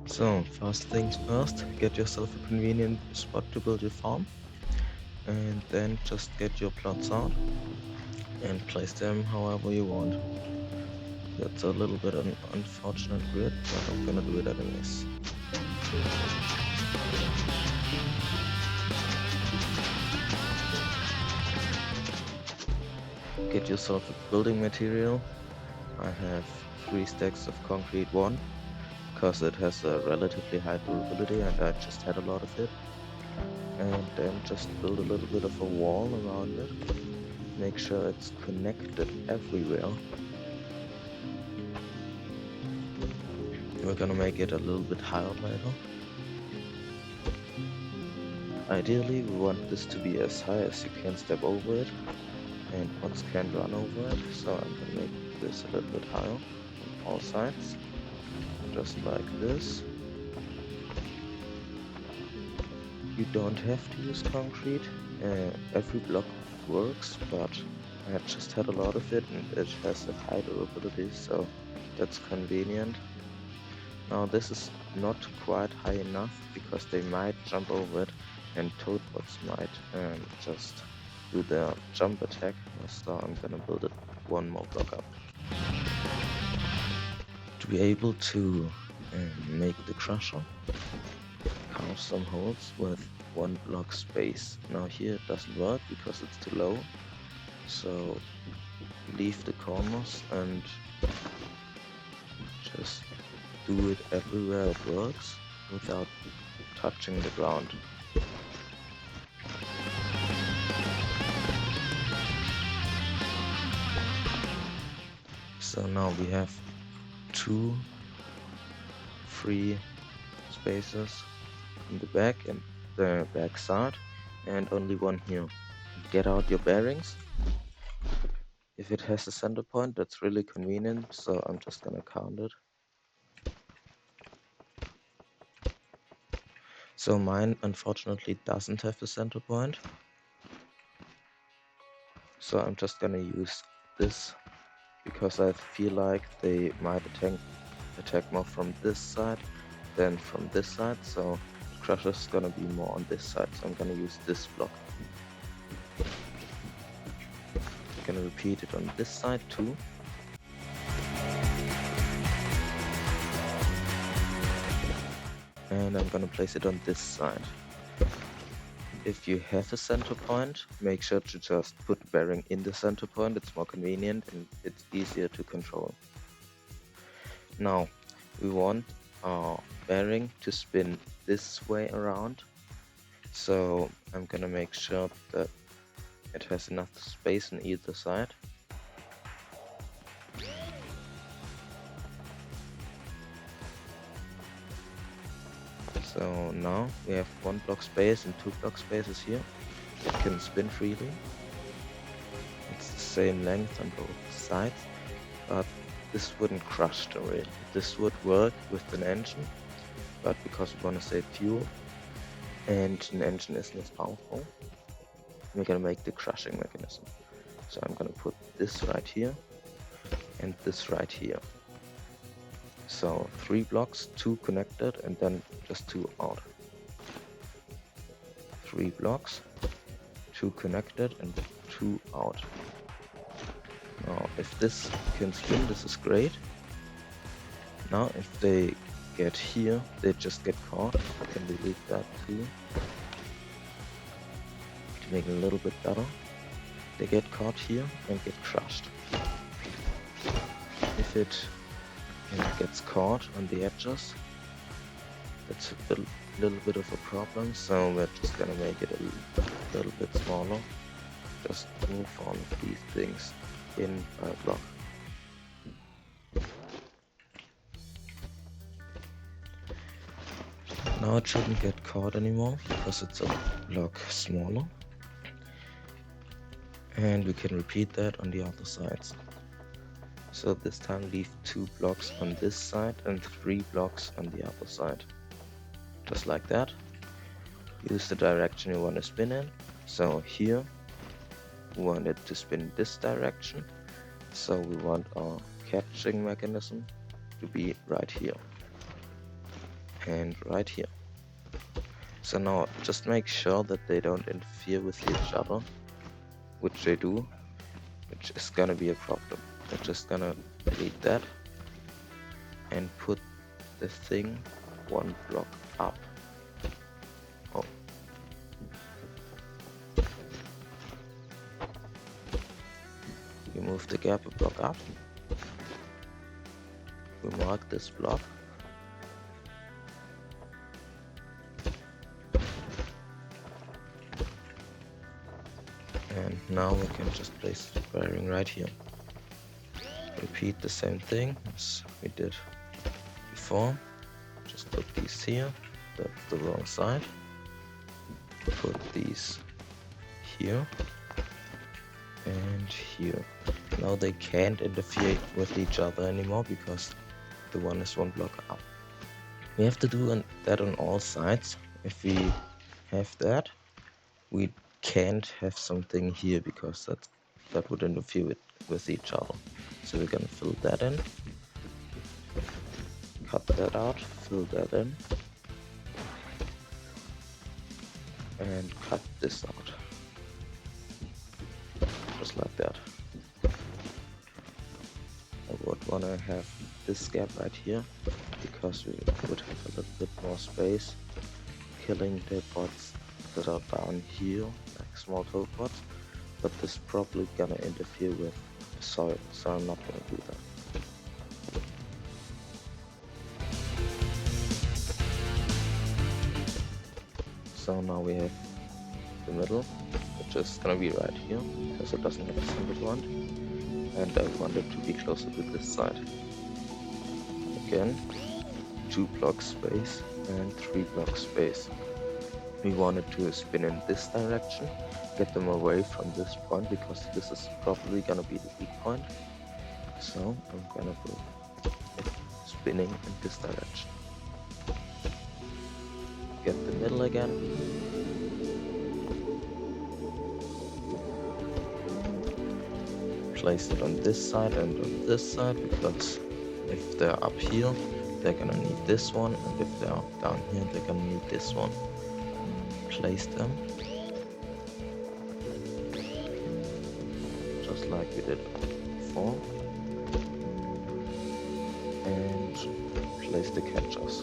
So, first things first, get yourself a convenient spot to build your farm, and then just get your plots out and place them however you want. That's a little bit an unfortunate grid, but I'm gonna do it anyways. Get yourself a building material. I have 3 stacks of concrete 1, because it has a relatively high durability and I just had a lot of it. And then just build a little bit of a wall around it. Make sure it's connected everywhere. We're gonna make it a little bit higher later. Ideally, we want this to be as high as you can step over it, and bots can run over it, so I'm gonna make this a little bit higher on all sides, just like this. You don't have to use concrete, every block works, but I just had a lot of it and it has a high durability, so that's convenient. Now this is not quite high enough because they might jump over it and toadbots might just do their jump attack, so I'm gonna build it one more block up. To be able to make the crusher, carve some holes with 1 block space. Now here it doesn't work because it's too low, so leave the corners and just do it everywhere it works without touching the ground. So now we have 2 free spaces in the back and the back side, and only 1 here. Get out your bearings. If it has a center point, that's really convenient, so I'm just gonna count it. So mine unfortunately doesn't have a center point, so I'm just gonna use this because I feel like they might attack more from this side than from this side, so the crusher's gonna be more on this side, so I'm gonna use this block. I'm gonna repeat it on this side too. And I'm gonna place it on this side. If you have a center point, make sure to just put the bearing in the center point, it's more convenient and it's easier to control. Now, we want our bearing to spin this way around, so I'm gonna make sure that it has enough space on either side. So now we have 1 block space and 2 block spaces here. It can spin freely. It's the same length on both sides, but this wouldn't crush the rail. This would work with an engine, but because we want to save fuel and an engine isn't as powerful, we're gonna make the crushing mechanism. So I'm gonna put this right here and this right here. So 3 blocks, 2 connected and then just 2 out. 3 blocks, 2 connected and 2 out. Now if this can spin, this is great. Now if they get here, they just get caught. I can delete that too to make it a little bit better. They get caught here and get crushed. If it gets caught on the edges, that's a little bit of a problem, so we're just gonna make it a little bit smaller. Just move all of these things in by a block. Now it shouldn't get caught anymore because it's a block smaller, and we can repeat that on the other sides. So this time leave 2 blocks on this side and 3 blocks on the other side. Just like that. Use the direction you want to spin in. So here we want it to spin this direction. So we want our catching mechanism to be right here. and right here. So now just make sure that they don't interfere with each other, which they do, which is gonna be a problem. We're just gonna delete that and put the thing one block up. Oh. We move the gap a block up. We mark this block. And now we can just place the wiring right here. Repeat the same thing as we did before. Just put these here, that's the wrong side. Put these here and here. Now they can't interfere with each other anymore because the one is one block up. We have to do that on all sides. If we have that, we can't have something here because that would interfere with each other. So we're gonna fill that in, cut that out, fill that in, and cut this out, just like that. I would want to have this gap right here because we would have a little bit more space, killing the bots that are down here, like small toad bots, but this is probably gonna interfere with soil, so I'm not gonna do that. So now we have the middle, which is gonna be right here, because it doesn't have a single point, and I want it to be closer to this side. Again, 2 block space and 3 block space. We want it to spin in this direction, get them away from this point, because this is probably gonna be the weak point. So I'm gonna put it spinning in this direction. Get the middle again. Place it on this side and on this side, because if they're up here, they're gonna need this one, and if they're down here, they're gonna need this one. Place them just like we did before, and place the catchers.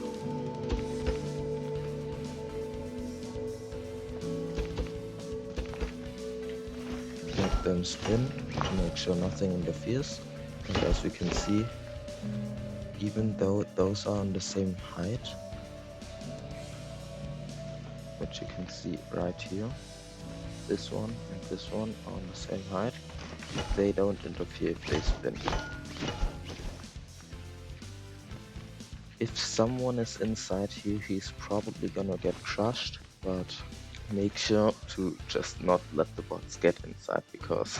Let them spin to make sure nothing interferes, and as we can see, even though those are on the same height, which you can see right here, this one and this one are on the same height, they don't interfere if they spin. If someone is inside here, he's probably gonna get crushed, but make sure to just not let the bots get inside, because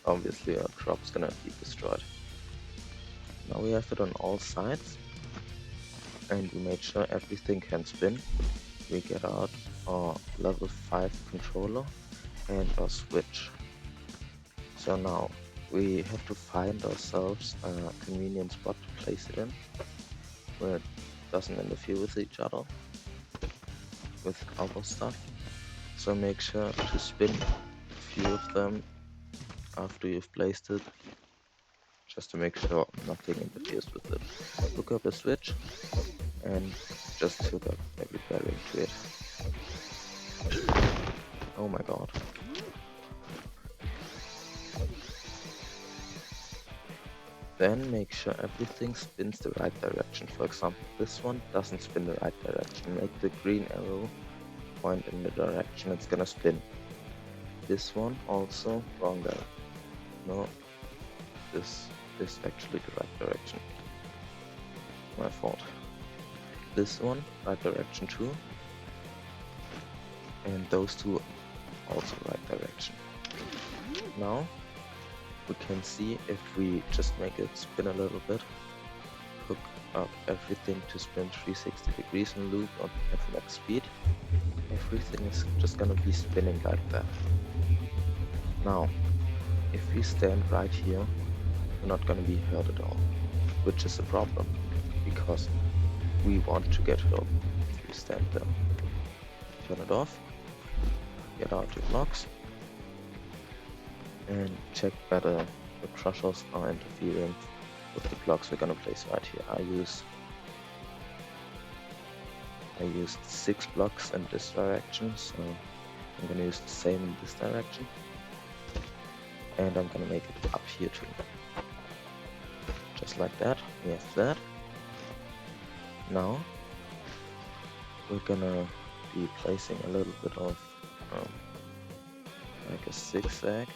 obviously our crop's gonna be destroyed. Now we have it on all sides, and we made sure everything can spin. We get out our level 5 controller and our switch. So now we have to find ourselves a convenient spot to place it in, where it doesn't interfere with each other, with other stuff. So make sure to spin a few of them after you've placed it, just to make sure nothing interferes with it. Hook up a switch and just hook up every bearing to it. Oh my god. Then make sure everything spins the right direction. For example, this one doesn't spin the right direction. Make the green arrow point in the direction it's gonna spin. This one also wrong there. No, this is actually the right direction. My fault. This one, right direction too. And those two also right direction. Now we can see if we just make it spin a little bit, hook up everything to spin 360 degrees in loop on F-max speed, everything is just gonna be spinning like that. Now, if we stand right here, we're not gonna be hurt at all, which is a problem, because we want to get help if you stand there. Turn it off, get out your blocks, and check whether the crushers are interfering with the blocks we're gonna place right here. I used 6 blocks in this direction, so I'm gonna use the same in this direction, and I'm gonna make it up here too. Just like that, we have that. Now we're gonna be placing a little bit of like a zigzag.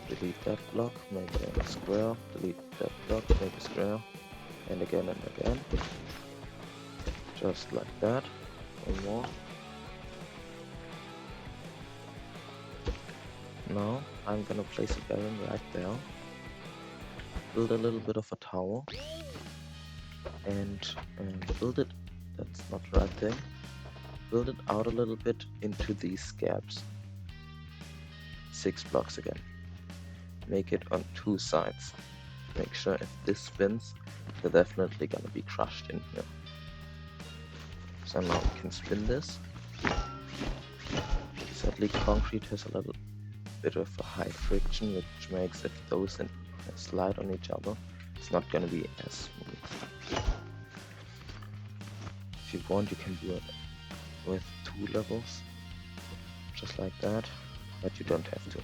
Delete that block, make it a square, delete that block, make a square, and again and again. Just like that. One more. Now I'm gonna place a bearing right there. Build a little bit of a tower. And build it, that's not the right thing. Build it out a little bit into these gaps. 6 blocks again. Make it on 2 sides. Make sure if this spins, they're definitely gonna be crushed in here. So now we can spin this. Sadly, concrete has a little bit of a high friction, which makes if those slide on each other, it's not gonna be as smooth. If you want, you can do it with 2 levels, just like that, but you don't have to.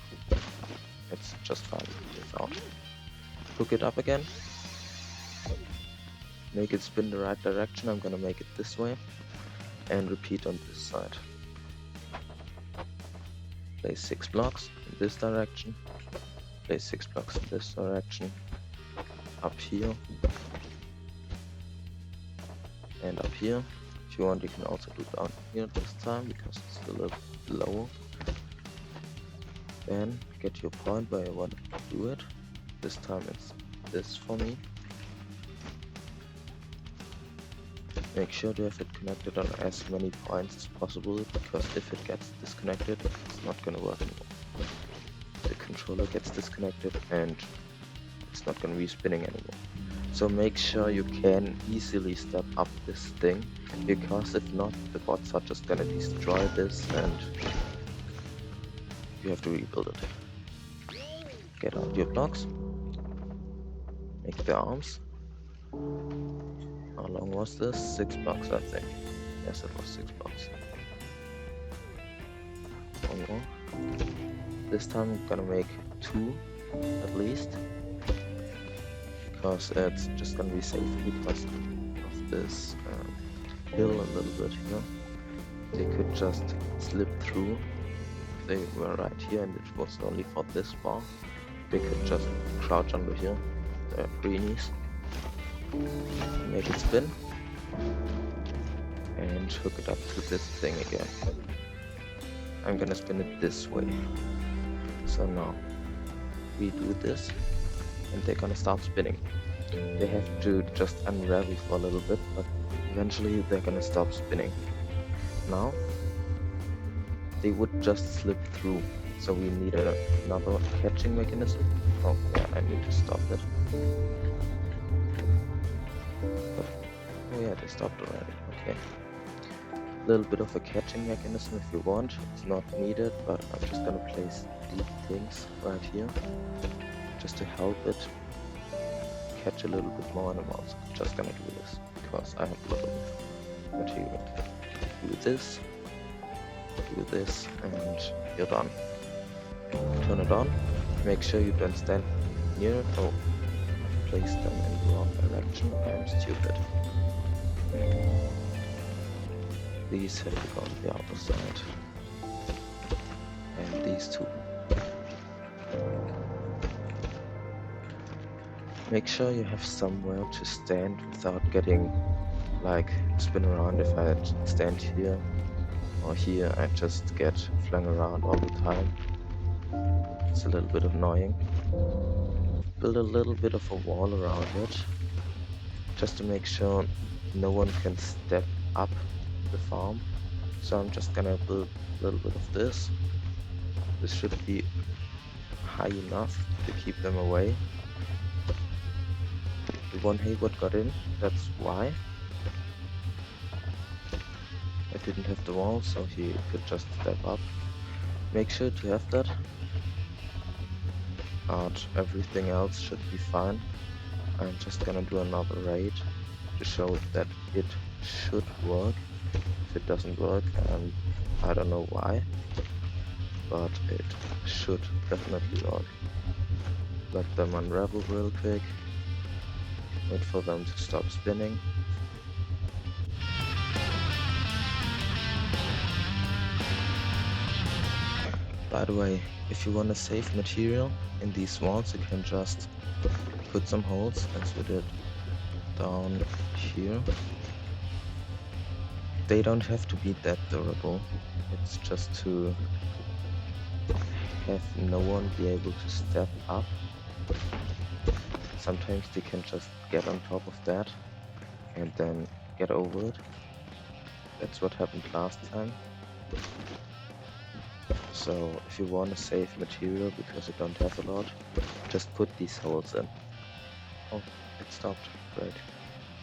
It's just fine without. Hook it up again. Make it spin the right direction. I'm gonna make it this way. And repeat on this side. Place 6 blocks in this direction. Place 6 blocks in this direction. Up here. And up here. If you want, you can also do down here this time, because it's a little lower. Then get your point where you want to do it. This time it's this for me. Make sure to have it connected on as many points as possible, because if it gets disconnected, it's not gonna work anymore. The controller gets disconnected and it's not gonna be spinning anymore. So make sure you can easily step up this thing, because if not, the bots are just gonna destroy this and you have to rebuild it. Get out your blocks. Make the arms. How long was this? 6 blocks, I think. Yes, it was 6 blocks. One more. This time I'm gonna make 2 at least, because it's just gonna be safer because of this hill a little bit here. They could just slip through. They were right here and it was only for this bar. They could just crouch under here. They're greenies. Make it spin and hook it up to this thing again. I'm gonna spin it this way. So now we do this and they're gonna start spinning. They have to just unravel for a little bit, but eventually they're gonna stop spinning. Now they would just slip through, so we need another catching mechanism. Oh yeah, I need to stop it. Oh yeah, they stopped already. Okay. A little bit of a catching mechanism if you want. It's not needed, but I'm just gonna place these things right here just to help it catch a little bit more, and I'm also just gonna do this because I have a little bit of material. Do this, and you're done. Turn it on. Make sure you don't stand near. Oh, place them in the wrong direction. I'm stupid. These have to go on the other side. And these two. Make sure you have somewhere to stand without getting like spin around. If I stand here or here, I just get flung around all the time. It's a little bit annoying. Build a little bit of a wall around it, just to make sure no one can step up the farm. So I'm just gonna build a little bit of this. This should be high enough to keep them away. The one Hayward got in, that's why. didn't have the wall, so he could just step up. Make sure to have that, but everything else should be fine. I'm just gonna do another raid to show that it should work. If it doesn't work, and I don't know why, but it should definitely work. Let them unravel real quick, wait for them to stop spinning. By the way, if you want to save material in these walls, you can just put some holes as we did down here. They don't have to be that durable, it's just to have no one be able to step up. Sometimes they can just get on top of that and then get over it. That's what happened last time. So if you want to save material because you don't have a lot, just put these holes in. Oh, it stopped. Great.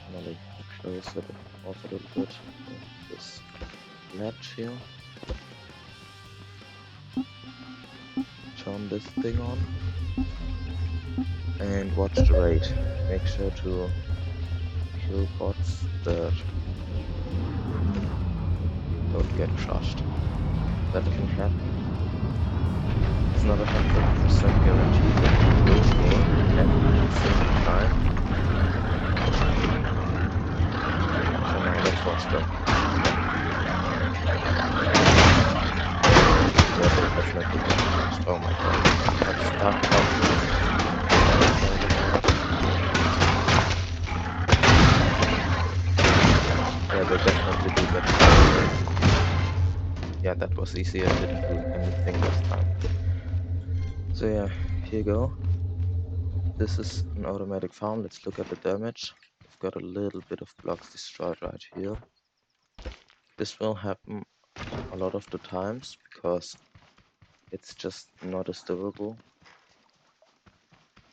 Finally close it off a little bit with this latch here. Turn this thing on and watch the raid. Make sure to kill bots that don't get crushed. That can happen. It's not 100% guaranteed that it will work every single time. So now let's watch them. Yeah, they definitely get crushed. Oh my god. Got stuck up. Yeah, they definitely do get crushed. Yeah, that was easy. I didn't do anything this time. So yeah, here you go. This is an automatic farm. Let's look at the damage. We've got a little bit of blocks destroyed right here. This will happen a lot of the times because it's just not as durable.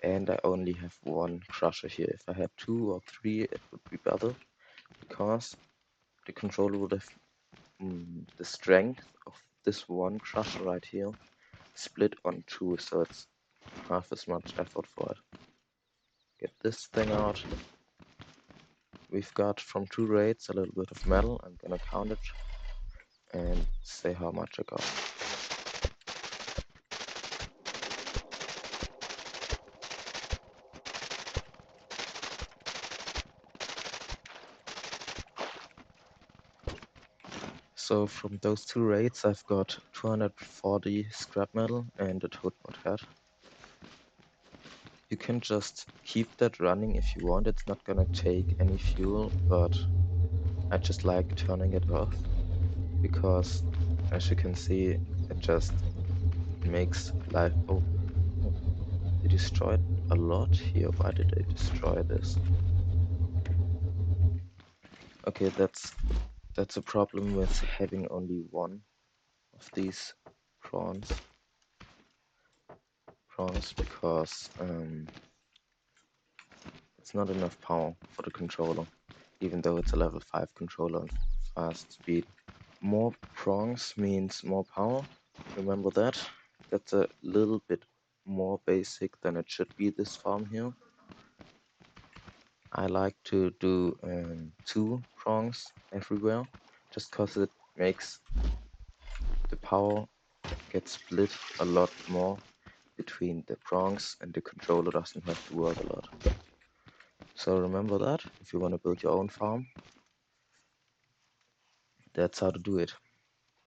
And I only have one crusher here. If I had 2 or 3, it would be better because the controller would have the strength of this one crusher right here split on 2, so it's half as much effort for it. Get this thing out. We've got from 2 raids a little bit of metal. I'm gonna count it and say how much I got. So from those 2 raids I've got 240 scrap metal and a toadbot head. You can just keep that running if you want. It's not gonna take any fuel, but I just like turning it off because, as you can see, it just makes life. Oh, they destroyed a lot here. Why did they destroy this? Okay, that's a problem with having only one of these prawns because it's not enough power for the controller, even though it's a level 5 controller and fast speed. More prongs means more power, remember that? That's a little bit more basic than it should be, this farm here. I like to do 2 prongs everywhere, just cause it makes the power get split a lot more between the prongs and the controller doesn't have to work a lot. So remember that, if you want to build your own farm, that's how to do it.